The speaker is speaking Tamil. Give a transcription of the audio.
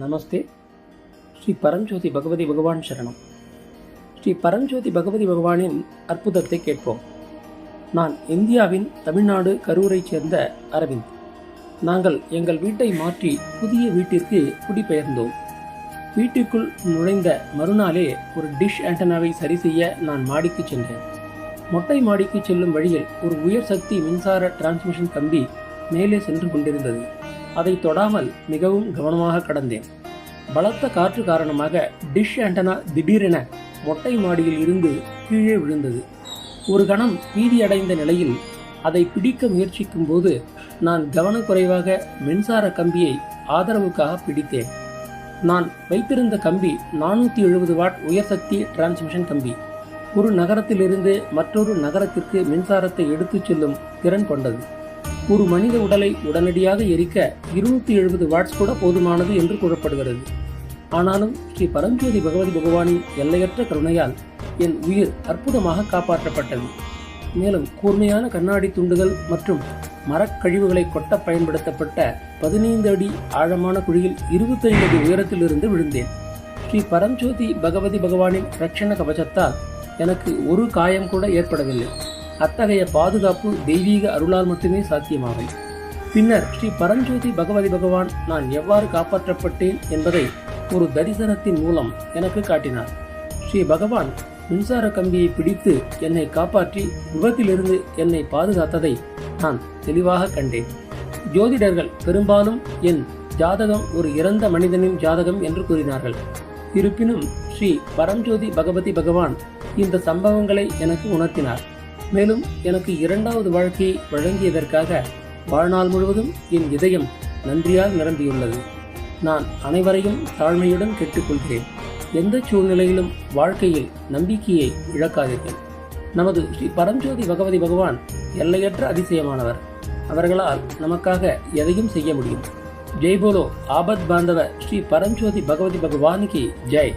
நமஸ்தே. ஸ்ரீ பரஞ்சோதி பகவதி பகவான் சரணம். ஸ்ரீ பரஞ்சோதி பகவதி பகவானின் அற்புதத்தை கேட்போம். நான் இந்தியாவின் தமிழ்நாடு கரூரைச் சேர்ந்த அரவிந்த். நாங்கள் எங்கள் வீட்டை மாற்றி புதிய வீட்டிற்கு குடிபெயர்ந்தோம். வீட்டிற்குள் நுழைந்த மறுநாளே ஒரு டிஷ் ஆண்டனாவை சரி செய்ய நான் மாடிக்கு சென்றேன். மொட்டை மாடிக்கு செல்லும் வழியில் ஒரு உயர் சக்தி மின்சார டிரான்ஸ்மிஷன் கம்பி மேலே சென்று கொண்டிருந்தது. அதை தொடாமல் மிகவும் கவனமாக கடந்தேன். பலத்த காற்று காரணமாக டிஷ் ஆண்டனா திடீரென மொட்டை மாடியில் இருந்து கீழே விழுந்தது. ஒரு கணம் பீதியடைந்த நிலையில் அதை பிடிக்க முயற்சிக்கும் போது நான் கவனக்குறைவாக மின்சார கம்பியை ஆதரவுக்காக பிடித்தேன். நான் வைத்திருந்த கம்பி 470 வாட் உயர் சக்தி டிரான்ஸ்மிஷன் கம்பி. ஒரு நகரத்திலிருந்து மற்றொரு நகரத்திற்கு மின்சாரத்தை எடுத்துச் செல்லும் திறன் கொண்டது. ஒரு மனித உடலை உடனடியாக எரிக்க 270 வாட்ஸ் கூட போதுமானது என்று கூறப்படுகிறது. ஆனாலும் ஸ்ரீ பரஞ்சோதி பகவதி பகவானின் எல்லையற்ற கருணையால் என் உயிர் அற்புதமாக காப்பாற்றப்பட்டது. மேலும் கூர்மையான கண்ணாடி துண்டுகள் மற்றும் மரக்கழிவுகளை கொட்ட பயன்படுத்தப்பட்ட 15 அடி ஆழமான குழியில் 25 அடி உயரத்திலிருந்து விழுந்தேன். ஸ்ரீ பரஞ்சோதி பகவதி பகவானின் ரட்சண கவசத்தால் எனக்கு ஒரு காயம் கூட ஏற்படவில்லை. அத்தகைய பாதுகாப்பு தெய்வீக அருளால் மட்டுமே சாத்தியமாகும். பின்னர் ஸ்ரீ பரஞ்சோதி பகவதி பகவான் நான் எவ்வாறு காப்பாற்றப்பட்டேன் என்பதை ஒரு தரிசனத்தின் மூலம் எனக்கு காட்டினார். ஸ்ரீ பகவான் மின்சார கம்பியை பிடித்து என்னை காப்பாற்றி விபத்திலிருந்து என்னை பாதுகாத்ததை நான் தெளிவாக கண்டேன். ஜோதிடர்கள் பெரும்பாலும் என் ஜாதகம் ஒரு இறந்த மனிதனின் ஜாதகம் என்று கூறினார்கள். இருப்பினும் ஸ்ரீ பரஞ்சோதி பகவதி பகவான் இந்த சம்பவங்களை எனக்கு உணர்த்தினார். மேலும் எனக்கு 2வது வாழ்க்கையை வழங்கியதற்காக வாழ்நாள் முழுவதும் என் இதயம் நன்றியால் நிரம்பியுள்ளது. நான் அனைவரையும் தாழ்மையுடன் கேட்டுக்கொள்கிறேன். எந்த சூழ்நிலையிலும் வாழ்க்கையில் நம்பிக்கையை இழக்காதீர்கள். நமது ஸ்ரீ பரஞ்சோதி பகவதி பகவான் எல்லையற்ற அதிசயமானவர். அவர்களால் நமக்காக எதையும் செய்ய முடியும். ஜெய் போலோ ஆபத் பாந்தவ ஸ்ரீ பரஞ்சோதி பகவதி பகவானுக்கு ஜெய்.